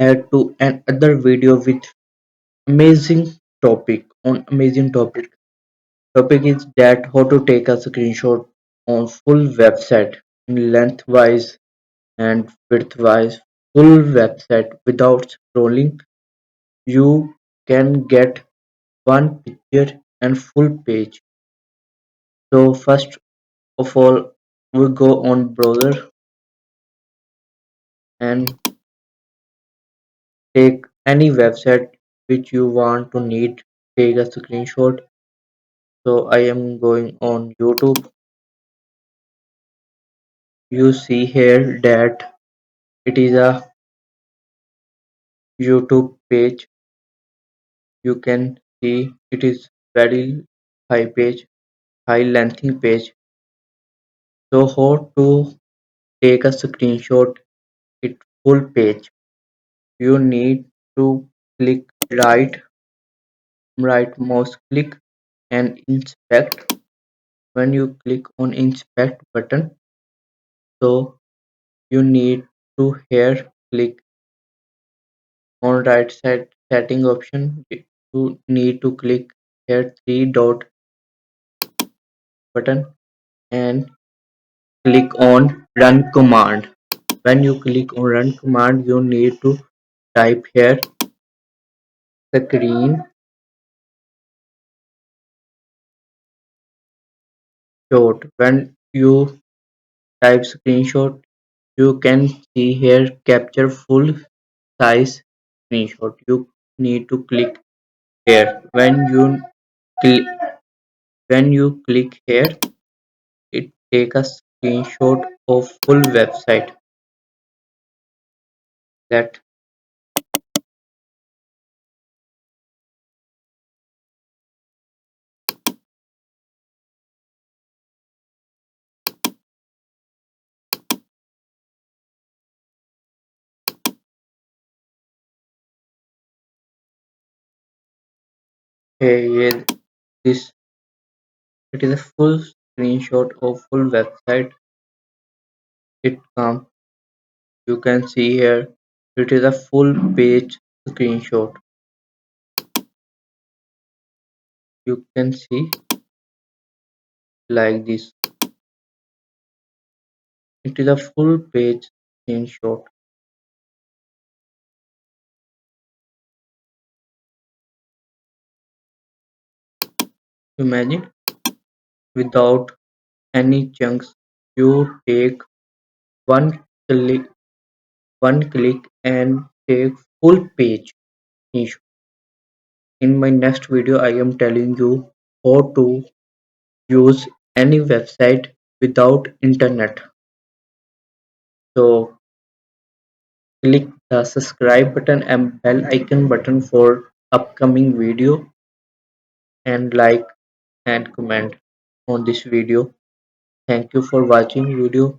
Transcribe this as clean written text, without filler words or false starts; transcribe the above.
add to another video with amazing amazing topic. Topic is that how to take a screenshot on full website in lengthwise and widthwise full website without scrolling. You can get one picture and full page. So first of all, we go on browser and take any website which you want to need take a screenshot. So I am going on YouTube. You see here that it is a YouTube page. You can see it is very high lengthy page. So how to take a screenshot it full page? You need to click right mouse click and inspect. When you click on inspect button, so you need to here click on right side setting option. You need to click here three dot button and click on run command. When you click on run command, you need to type here screenshot. When you type screenshot, you can see here capture full size screenshot. You need to click here. Cl- when you click here, it take a screenshot of full website. That hey, yeah, this it is a full screenshot of full website. It comes. You can see here. It is a full page screenshot. You can see like this. It is a full page screenshot. Imagine without any chunks. You take one click, one click and take full page screenshot. In my next video, I am telling you how to use any website without internet. So click the subscribe button and bell icon button for upcoming video and like and comment on this video. Thank you for watching video.